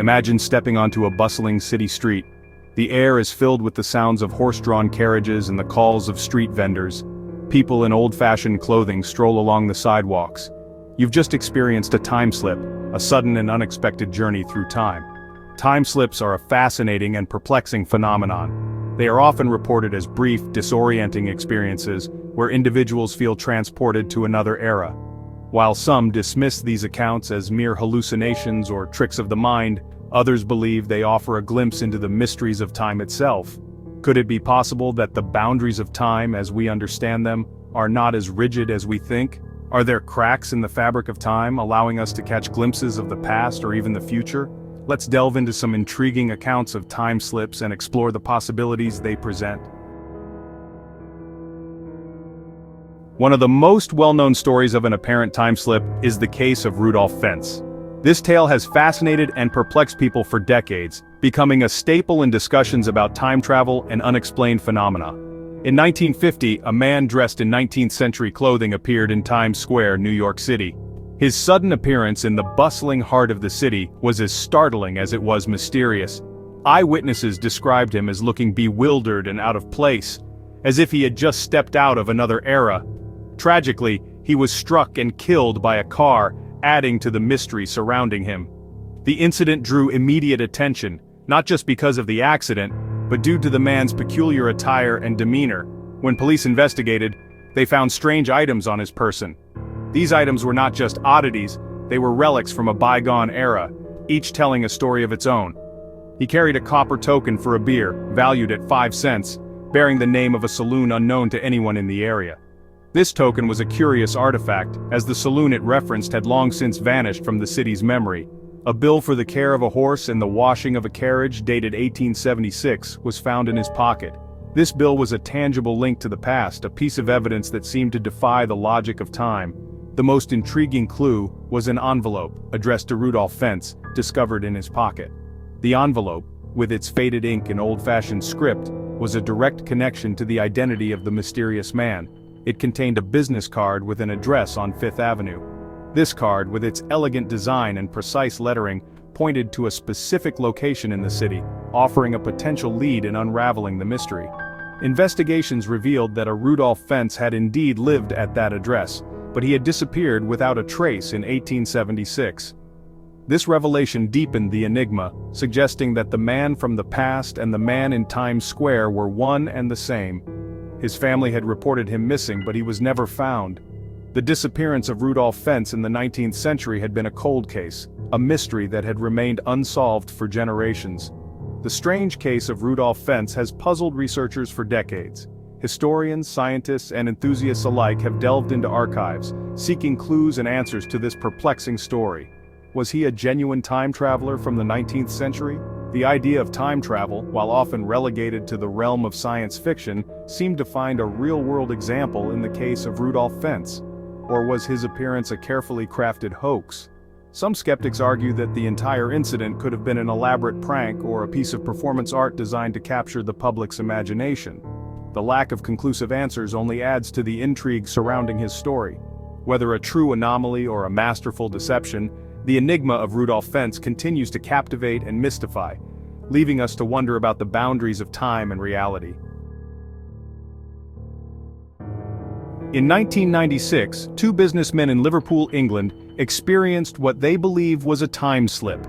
Imagine stepping onto a bustling city street. The air is filled with the sounds of horse-drawn carriages and the calls of street vendors. People in old-fashioned clothing stroll along the sidewalks. You've just experienced a time slip, a sudden and unexpected journey through time. Time slips are a fascinating and perplexing phenomenon. They are often reported as brief, disorienting experiences where individuals feel transported to another era. While some dismiss these accounts as mere hallucinations or tricks of the mind, others believe they offer a glimpse into the mysteries of time itself. Could it be possible that the boundaries of time as we understand them are not as rigid as we think? Are there cracks in the fabric of time allowing us to catch glimpses of the past or even the future? Let's delve into some intriguing accounts of time slips and explore the possibilities they present. One of the most well-known stories of an apparent time slip is the case of Rudolph Fentz. This tale has fascinated and perplexed people for decades, becoming a staple in discussions about time travel and unexplained phenomena. In 1950, a man dressed in 19th-century clothing appeared in Times Square, New York City. His sudden appearance in the bustling heart of the city was as startling as it was mysterious. Eyewitnesses described him as looking bewildered and out of place, as if he had just stepped out of another era. Tragically, he was struck and killed by a car, adding to the mystery surrounding him. The incident drew immediate attention, not just because of the accident, but due to the man's peculiar attire and demeanor. When police investigated, they found strange items on his person. These items were not just oddities, they were relics from a bygone era, each telling a story of its own. He carried a copper token for a beer, valued at 5 cents, bearing the name of a saloon unknown to anyone in the area. This token was a curious artifact, as the saloon it referenced had long since vanished from the city's memory. A bill for the care of a horse and the washing of a carriage dated 1876 was found in his pocket. This bill was a tangible link to the past, a piece of evidence that seemed to defy the logic of time. The most intriguing clue was an envelope, addressed to Rudolph Fentz, discovered in his pocket. The envelope, with its faded ink and old-fashioned script, was a direct connection to the identity of the mysterious man. It contained a business card with an address on Fifth Avenue. This card, with its elegant design and precise lettering, pointed to a specific location in the city, offering a potential lead in unraveling the mystery. Investigations revealed that a Rudolph Fentz had indeed lived at that address, but he had disappeared without a trace in 1876. This revelation deepened the enigma, suggesting that the man from the past and the man in Times Square were one and the same. His family had reported him missing, but he was never found. The disappearance of Rudolph Fentz in the 19th century had been a cold case, a mystery that had remained unsolved for generations. The strange case of Rudolph Fentz has puzzled researchers for decades. Historians, scientists, and enthusiasts alike have delved into archives, seeking clues and answers to this perplexing story. Was he a genuine time traveler from the 19th century? The idea of time travel, while often relegated to the realm of science fiction, seemed to find a real-world example in the case of Rudolph Fentz. Or was his appearance a carefully crafted hoax? Some skeptics argue that the entire incident could have been an elaborate prank or a piece of performance art designed to capture the public's imagination. The lack of conclusive answers only adds to the intrigue surrounding his story. Whether a true anomaly or a masterful deception, the enigma of Rudolph Fentz continues to captivate and mystify, leaving us to wonder about the boundaries of time and reality. In 1996, two businessmen in Liverpool, England, experienced what they believe was a time slip.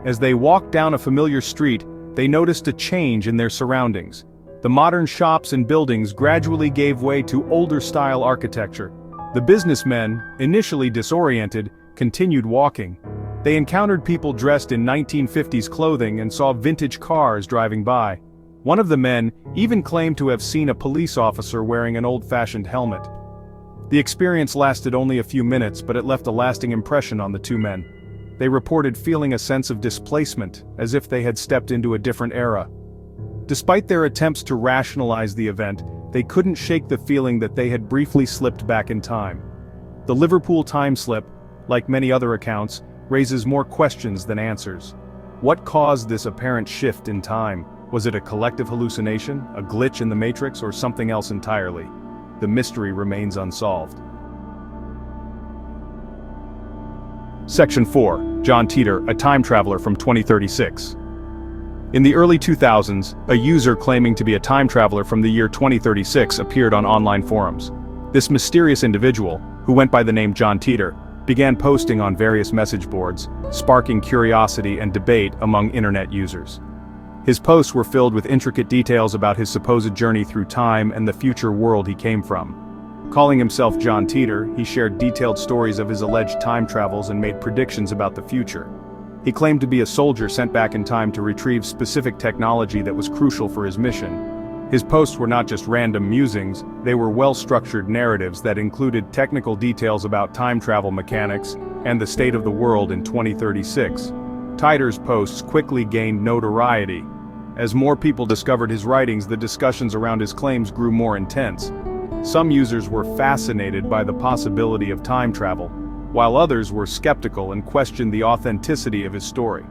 As they walked down a familiar street, they noticed a change in their surroundings. The modern shops and buildings gradually gave way to older-style architecture. The businessmen, initially disoriented, continued walking. They encountered people dressed in 1950s clothing and saw vintage cars driving by. One of the men even claimed to have seen a police officer wearing an old-fashioned helmet. The experience lasted only a few minutes, but it left a lasting impression on the two men. They reported feeling a sense of displacement, as if they had stepped into a different era. Despite their attempts to rationalize the event, they couldn't shake the feeling that they had briefly slipped back in time. The Liverpool time slip, like many other accounts, raises more questions than answers. What caused this apparent shift in time? Was it a collective hallucination, a glitch in the matrix, or something else entirely? The mystery remains unsolved. Section 4. John Titor, a time traveler from 2036. In the early 2000s, a user claiming to be a time traveler from the year 2036 appeared on online forums. This mysterious individual, who went by the name John Titor, began posting on various message boards, sparking curiosity and debate among internet users. His posts were filled with intricate details about his supposed journey through time and the future world he came from. Calling himself John Titor, he shared detailed stories of his alleged time travels and made predictions about the future. He claimed to be a soldier sent back in time to retrieve specific technology that was crucial for his mission. His posts were not just random musings, they were well-structured narratives that included technical details about time travel mechanics and the state of the world in 2036. Titor's posts quickly gained notoriety. As more people discovered his writings, the discussions around his claims grew more intense. Some users were fascinated by the possibility of time travel, while others were skeptical and questioned the authenticity of his story.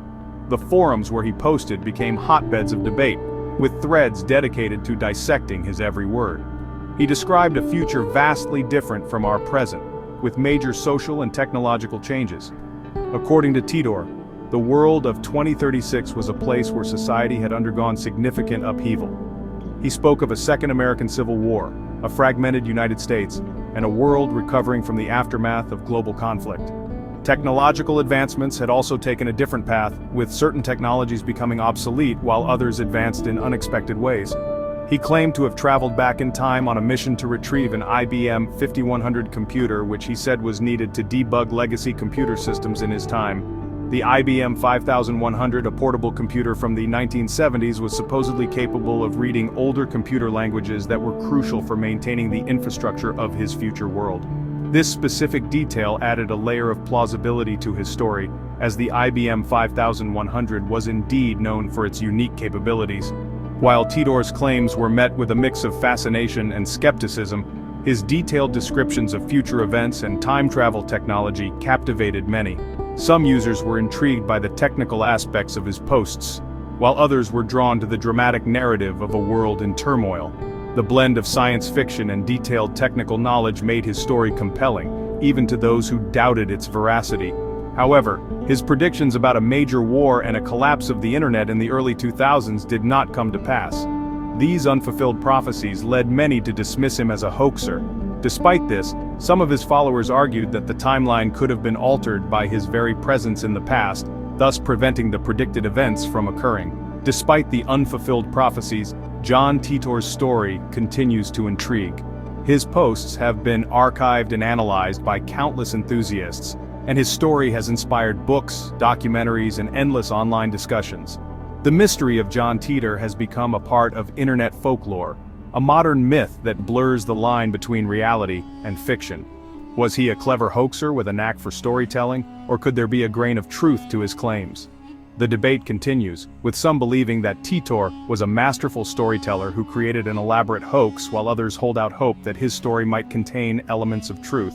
The forums where he posted became hotbeds of debate, with threads dedicated to dissecting his every word. He described a future vastly different from our present, with major social and technological changes. According to Titor, the world of 2036 was a place where society had undergone significant upheaval. He spoke of a second American Civil War, a fragmented United States, and a world recovering from the aftermath of global conflict. Technological advancements had also taken a different path, with certain technologies becoming obsolete while others advanced in unexpected ways. He claimed to have traveled back in time on a mission to retrieve an IBM 5100 computer, which he said was needed to debug legacy computer systems in his time. The IBM 5100, a portable computer from the 1970s, was supposedly capable of reading older computer languages that were crucial for maintaining the infrastructure of his future world. This specific detail added a layer of plausibility to his story, as the IBM 5100 was indeed known for its unique capabilities. While Titor's claims were met with a mix of fascination and skepticism, his detailed descriptions of future events and time travel technology captivated many. Some users were intrigued by the technical aspects of his posts, while others were drawn to the dramatic narrative of a world in turmoil. The blend of science fiction and detailed technical knowledge made his story compelling, even to those who doubted its veracity. However, his predictions about a major war and a collapse of the internet in the early 2000s did not come to pass. These unfulfilled prophecies led many to dismiss him as a hoaxer. Despite this, some of his followers argued that the timeline could have been altered by his very presence in the past, thus preventing the predicted events from occurring. Despite the unfulfilled prophecies, John Titor's story continues to intrigue. His posts have been archived and analyzed by countless enthusiasts, and his story has inspired books, documentaries, and endless online discussions. The mystery of John Titor has become a part of internet folklore, a modern myth that blurs the line between reality and fiction. Was he a clever hoaxer with a knack for storytelling, or could there be a grain of truth to his claims? The debate continues, with some believing that Titor was a masterful storyteller who created an elaborate hoax, while others hold out hope that his story might contain elements of truth.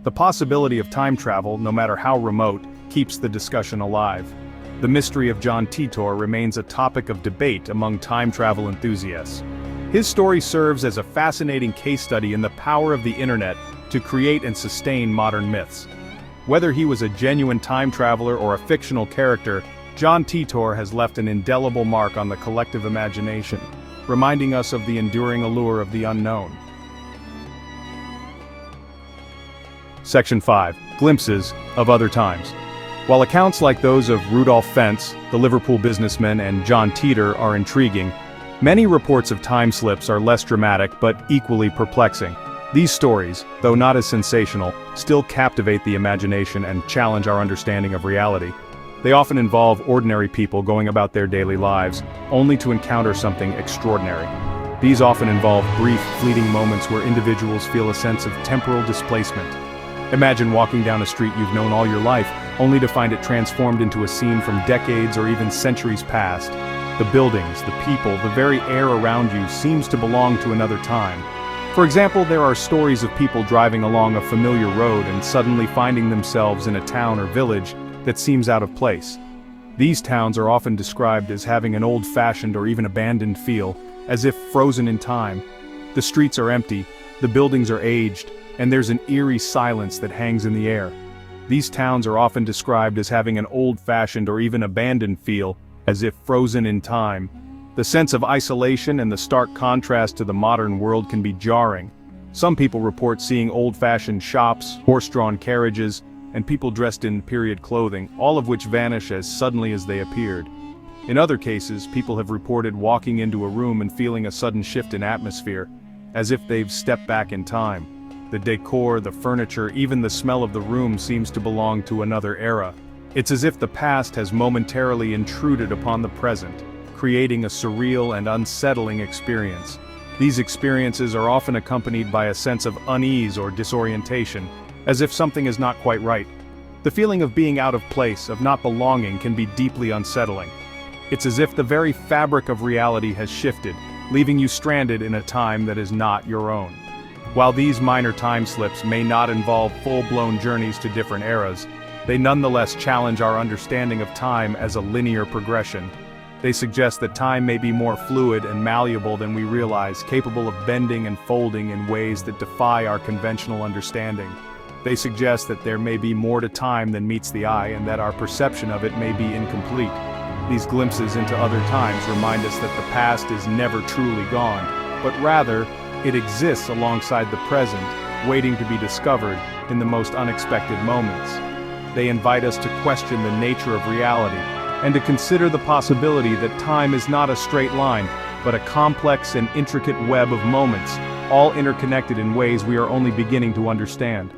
The possibility of time travel, no matter how remote, keeps the discussion alive. The mystery of John Titor remains a topic of debate among time travel enthusiasts. His story serves as a fascinating case study in the power of the internet to create and sustain modern myths. Whether he was a genuine time traveler or a fictional character, John Titor has left an indelible mark on the collective imagination, reminding us of the enduring allure of the unknown. Section 5. Glimpses of Other Times. While accounts like those of Rudolph Fentz, the Liverpool businessman, and John Titor are intriguing, many reports of time slips are less dramatic but equally perplexing. These stories, though not as sensational, still captivate the imagination and challenge our understanding of reality. They often involve ordinary people going about their daily lives, only to encounter something extraordinary. These often involve brief, fleeting moments where individuals feel a sense of temporal displacement. Imagine walking down a street you've known all your life, only to find it transformed into a scene from decades or even centuries past. The buildings, the people, the very air around you seems to belong to another time. For example, there are stories of people driving along a familiar road and suddenly finding themselves in a town or village that seems out of place. These towns are often described as having an old-fashioned or even abandoned feel, as if frozen in time. The streets are empty, the buildings are aged, and there's an eerie silence that hangs in the air. These towns are often described as having an old-fashioned or even abandoned feel, as if frozen in time. The sense of isolation and the stark contrast to the modern world can be jarring. Some people report seeing old-fashioned shops, horse-drawn carriages, and people dressed in period clothing, all of which vanish as suddenly as they appeared. In other cases, people have reported walking into a room and feeling a sudden shift in atmosphere, as if they've stepped back in time. The decor, the furniture, even the smell of the room seems to belong to another era. It's as if the past has momentarily intruded upon the present, creating a surreal and unsettling experience. These experiences are often accompanied by a sense of unease or disorientation, as if something is not quite right. The feeling of being out of place, of not belonging, can be deeply unsettling. It's as if the very fabric of reality has shifted, leaving you stranded in a time that is not your own. While these minor time slips may not involve full-blown journeys to different eras, they nonetheless challenge our understanding of time as a linear progression. They suggest that time may be more fluid and malleable than we realize, capable of bending and folding in ways that defy our conventional understanding. They suggest that there may be more to time than meets the eye and that our perception of it may be incomplete. These glimpses into other times remind us that the past is never truly gone, but rather, it exists alongside the present, waiting to be discovered in the most unexpected moments. They invite us to question the nature of reality, and to consider the possibility that time is not a straight line, but a complex and intricate web of moments, all interconnected in ways we are only beginning to understand.